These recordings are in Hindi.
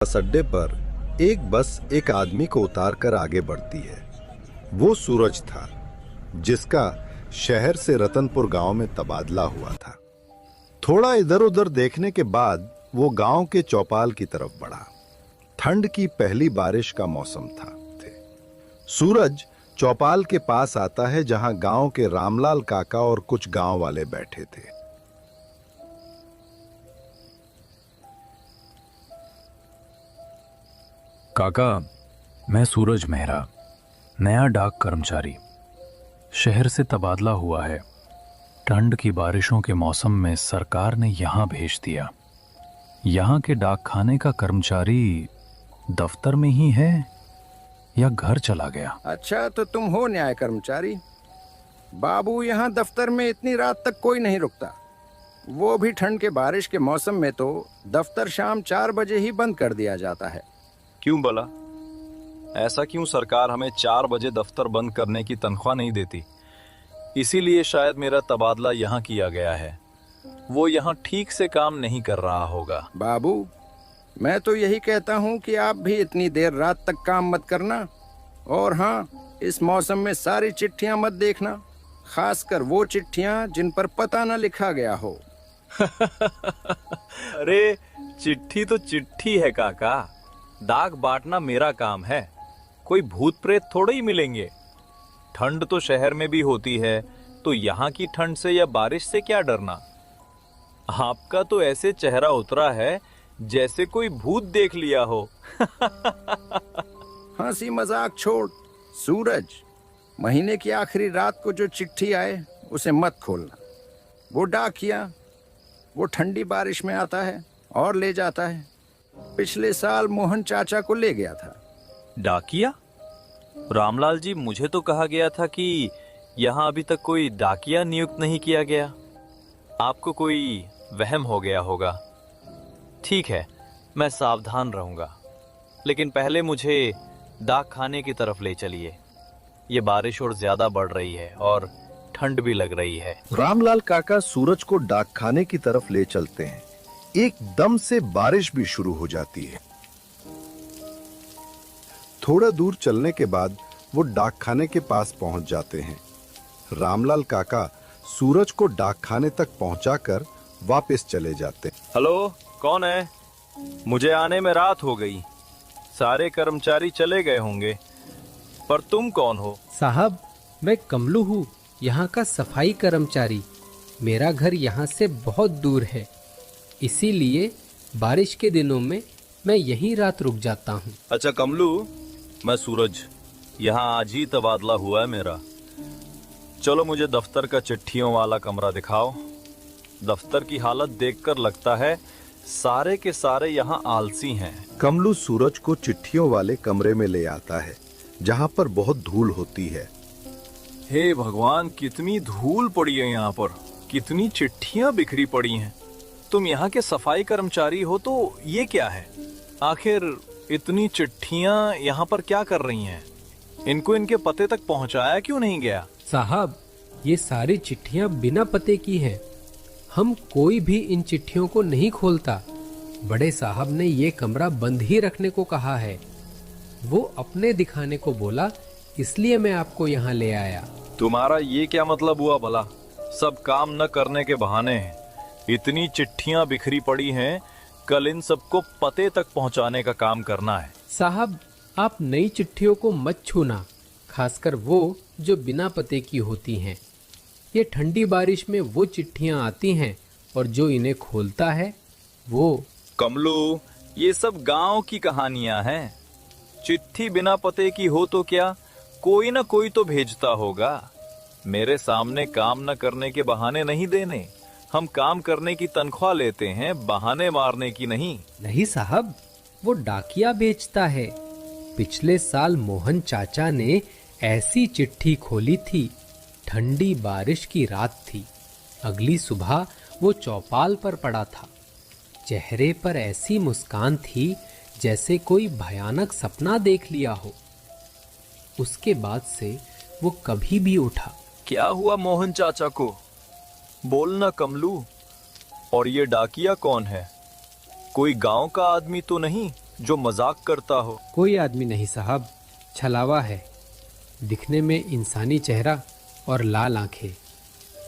बस अड्डे पर एक बस एक आदमी को उतार कर आगे बढ़ती है। वो सूरज था, जिसका शहर से रतनपुर गांव में तबादला हुआ था। थोड़ा इधर उधर देखने के बाद वो गांव के चौपाल की तरफ बढ़ा। ठंड की पहली बारिश का मौसम था। सूरज चौपाल के पास आता है, जहां गांव के रामलाल काका और कुछ गांव वाले बैठे थे। काका, मैं सूरज मेहरा, नया डाक कर्मचारी। शहर से तबादला हुआ है। ठंड की बारिशों के मौसम में सरकार ने यहां भेज दिया। यहां के डाकखाने का कर्मचारी दफ्तर में ही है या घर चला गया? अच्छा, तो तुम हो न्याय कर्मचारी। बाबू, यहाँ दफ्तर में इतनी रात तक कोई नहीं रुकता। वो भी ठंड के बारिश के मौसम में तो दफ्तर शाम 4 बजे ही बंद कर दिया जाता है। क्यों भला? ऐसा क्यों सरकार हमें 4 बजे दफ्तर बंद करने की तनख्वाह नहीं देती? इसीलिए शायद मेरा तबादला यहाँ किया गया है। वो यहाँ ठीक से काम नहीं कर रहा होगा। बाबू, मैं तो यही कहता हूँ कि आप भी इतनी देर रात तक काम मत करना। और हाँ, इस मौसम में सारी चिट्ठियाँ मत देखना, खासकर वो चिट्ठियाँ जिन पर पता न लिखा गया हो। अरे, चिट्ठी तो चिट्ठी है काका। डाक बांटना मेरा काम है। कोई भूत प्रेत थोड़े ही मिलेंगे। ठंड तो शहर में भी होती है, तो यहाँ की ठंड से या बारिश से क्या डरना? आपका तो ऐसे चेहरा उतरा है जैसे कोई भूत देख लिया हो। हंसी मजाक छोड़ सूरज, महीने की आखिरी रात को जो चिट्ठी आए उसे मत खोलना। वो डाकिया वो ठंडी बारिश में आता है और ले जाता है। पिछले साल मोहन चाचा को ले गया था। डाकिया? रामलाल जी, मुझे तो कहा गया था कि यहाँ अभी तक कोई डाकिया नियुक्त नहीं किया गया। आपको कोई वहम हो गया होगा। ठीक है, मैं सावधान रहूंगा। लेकिन पहले मुझे डाक खाने की तरफ ले चलिए। ये बारिश और ज्यादा बढ़ रही है और ठंड भी लग रही है। रामलाल काका सूरज को डाक खाने की तरफ ले चलते हैं। एकदम से बारिश भी शुरू हो जाती है। थोड़ा दूर चलने के बाद वो डाक खाने के पास पहुंच जाते हैं। रामलाल काका सूरज को डाक खाने तक पहुंचाकर वापस चले जाते हैं। हेलो, कौन है? मुझे आने में रात हो गई। सारे कर्मचारी चले गए होंगे, पर तुम कौन हो? साहब, मैं कमलू हूँ, यहाँ का सफाई कर्मचारी। मेरा घर यहाँ से बहुत दूर है, इसीलिए बारिश के दिनों में मैं यहीं रात रुक जाता हूँ। अच्छा कमलू, मैं सूरज। यहाँ आज ही तबादला हुआ है मेरा। चलो मुझे दफ्तर का चिट्ठियों वाला कमरा दिखाओ। दफ्तर की हालत देखकर लगता है सारे के सारे यहाँ आलसी हैं। कमलू सूरज को चिट्ठियों वाले कमरे में ले आता है, जहाँ पर बहुत धूल होती है। हे भगवान, कितनी धूल पड़ी है यहाँ पर। कितनी चिट्ठियां बिखरी पड़ी हैं। तुम यहाँ के सफाई कर्मचारी हो तो ये क्या है? आखिर इतनी चिट्ठियां यहाँ पर क्या कर रही हैं? इनको इनके पते तक पहुँचाया क्यों नहीं गया? साहब, ये सारी चिट्ठियाँ बिना पते की हैं। हम कोई भी इन चिट्ठियों को नहीं खोलता। बड़े साहब ने ये कमरा बंद ही रखने को कहा है। वो अपने दिखाने को बोला, इसलिए मैं आपको यहाँ ले आया। तुम्हारा ये क्या मतलब हुआ भला? सब काम न करने के बहाने हैं। इतनी चिट्ठियां बिखरी पड़ी हैं, कल इन सबको पते तक पहुंचाने का काम करना है। साहब, आप नई चिट्ठियों को मत छूना, खासकर वो जो बिना पते की होती हैं। ये ठंडी बारिश में वो चिट्ठियां आती हैं और जो इन्हें खोलता है वो। कमलू, ये सब गांव की कहानियां हैं। चिट्ठी बिना पते की हो तो क्या, कोई ना कोई तो भेजता होगा। मेरे सामने काम न करने के बहाने नहीं देने। हम काम करने की तनख्वाह लेते हैं, बहाने मारने की नहीं। नहीं साहब, वो डाकिया बेचता है। पिछले साल मोहन चाचा ने ऐसी चिट्ठी खोली थी। ठंडी बारिश की रात थी। अगली सुबह वो चौपाल पर पड़ा था। चेहरे पर ऐसी मुस्कान थी जैसे कोई भयानक सपना देख लिया हो। उसके बाद से वो कभी भी उठा। क्या हुआ मोहन चाचा को? बोलना कमलू। और ये डाकिया कौन है? कोई गांव का आदमी तो नहीं? जो मजाक करता हो। कोई आदमी नहीं साहब, छलावा है। दिखने में इंसानी चेहरा और लाल आंखें।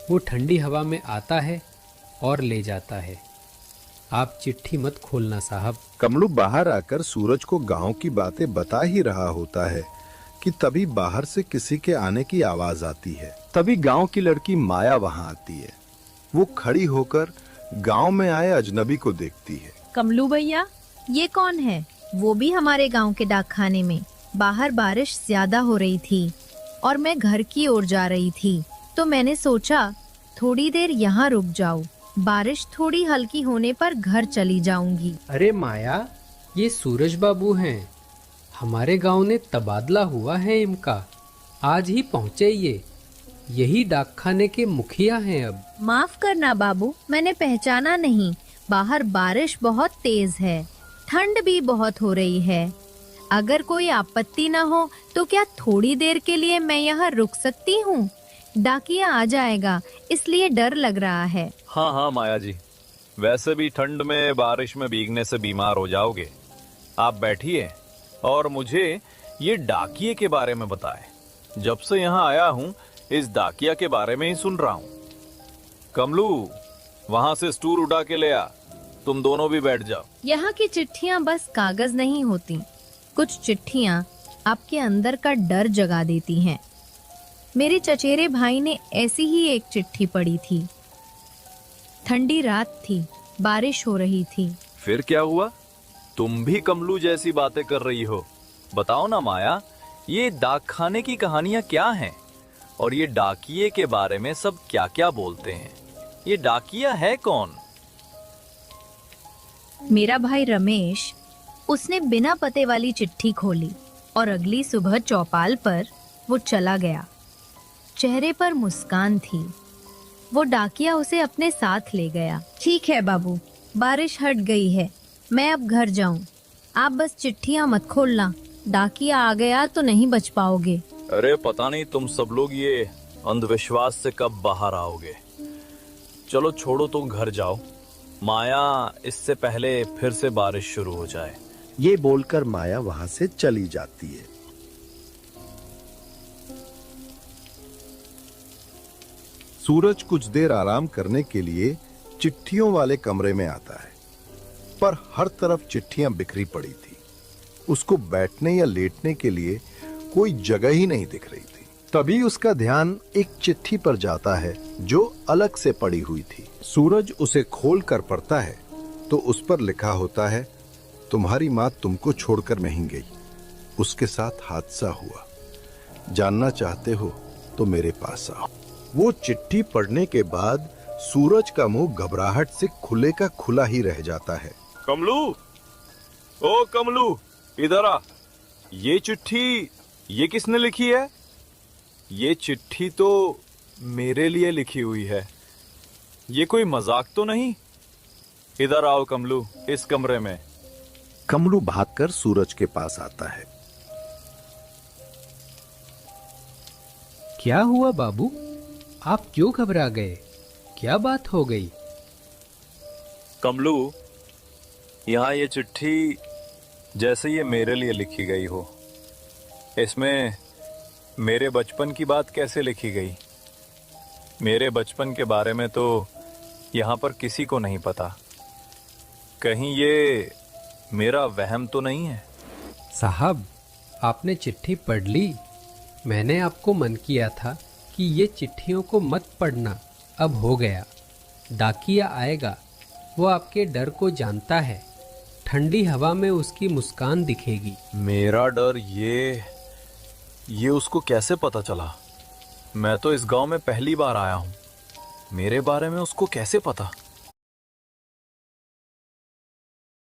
वो ठंडी हवा में आता है और ले जाता है। आप चिट्ठी मत खोलना साहब। कमलू बाहर आकर सूरज को गांव की बातें बता ही रहा होता है कि तभी बाहर से किसी के आने की आवाज आती है। तभी गांव की लड़की माया वहां आती है। वो खड़ी होकर गांव में आए अजनबी को देखती है। कमलू भैया, ये कौन है? वो भी हमारे गांव के डाकखाने में। बाहर बारिश ज्यादा हो रही थी और मैं घर की ओर जा रही थी, तो मैंने सोचा थोड़ी देर यहाँ रुक जाऊं। बारिश थोड़ी हल्की होने पर घर चली जाऊंगी। अरे माया, ये सूरज बाबू हैं। हमारे गांव ने तबादला हुआ है इनका। आज ही पहुँचे ये। यही डाकखाने के मुखिया हैं अब। माफ करना बाबू, मैंने पहचाना नहीं। बाहर बारिश बहुत तेज है, ठंड भी बहुत हो रही है। अगर कोई आपत्ति न हो तो क्या थोड़ी देर के लिए मैं यहाँ रुक सकती हूँ? डाकिया आ जाएगा, इसलिए डर लग रहा है। हाँ हाँ माया जी, वैसे भी ठंड में बारिश में भीगने से बीमार हो जाओगे। आप बैठिए और मुझे ये डाकिये के बारे में बताएं। जब से यहाँ आया हूँ इस डाकिया के बारे में ही सुन रहा हूँ। कमलू, वहां से स्टूल उठा के ले आ। तुम दोनों भी बैठ जाओ। यहाँ की चिट्ठियाँ बस कागज नहीं होती। कुछ चिट्ठियाँ आपके अंदर का डर जगा देती हैं। मेरे चचेरे भाई ने ऐसी ही एक चिट्ठी पढ़ी थी। ठंडी रात थी, बारिश हो रही थी। फिर क्या हुआ? तुम भी कमलू जैसी बातें कर रही हो। बताओ ना माया, ये डाकखाने की कहानियां क्या हैं? और ये डाकिये के बारे में सब क्या क्या बोलते हैं? ये डाकिया है कौन? मेरा भाई रमेश, उसने बिना पते वाली चिट्ठी खोली और अगली सुबह चौपाल पर वो चला गया। चेहरे पर मुस्कान थी। वो डाकिया उसे अपने साथ ले गया। ठीक है बाबू, बारिश हट गई है, मैं अब घर जाऊं। आप बस चिट्ठियां मत खोलना, डाकिया आ गया तो नहीं बच पाओगे। अरे पता नहीं तुम सब लोग ये अंधविश्वास से कब बाहर आओगे। चलो छोड़ो, तुम घर जाओ। माया, इससे पहले फिर से बारिश शुरू हो जाए। ये बोलकर माया वहां से चली जाती है। सूरज कुछ देर आराम करने के लिए चिट्ठियों वाले कमरे में आता है, पर हर तरफ चिट्ठियां बिखरी पड़ी थी। उसको बैठने या लेटने के लिए कोई जगह ही नहीं दिख रही थी। तभी उसका ध्यान एक चिट्ठी पर जाता है जो अलग से पड़ी हुई थी। सूरज उसे खोल कर पढ़ता है तो उस पर लिखा होता है, तुम्हारी माँ तुमको छोड़कर नहीं गई, उसके साथ हादसा हुआ। जानना चाहते हो तो मेरे पास आओ। वो चिट्ठी पढ़ने के बाद सूरज का मुंह घबराहट से खुले का खुला ही रह जाता है। कमलू, ओ कमलू, इधर आ। ये चिट्ठी ये किसने लिखी है? ये चिट्ठी तो मेरे लिए लिखी हुई है। ये कोई मजाक तो नहीं? इधर आओ कमलू, इस कमरे में। कमलू भागकर सूरज के पास आता है। क्या हुआ बाबू? आप क्यों घबरा गए? क्या बात हो गई? कमलू, यहाँ ये चिट्ठी जैसे ये मेरे लिए लिखी गई हो। इसमें मेरे बचपन की बात कैसे लिखी गई? मेरे बचपन के बारे में तो यहाँ पर किसी को नहीं पता। कहीं ये मेरा वहम तो नहीं है? साहब, आपने चिट्ठी पढ़ ली। मैंने आपको मन किया था कि ये चिट्ठियों को मत पढ़ना। अब हो गया। डाकिया आएगा, वो आपके डर को जानता है। ठंडी हवा में उसकी मुस्कान दिखेगी। मेरा डर ये उसको कैसे पता चला? मैं तो इस गांव में पहली बार आया हूँ। मेरे बारे में उसको कैसे पता?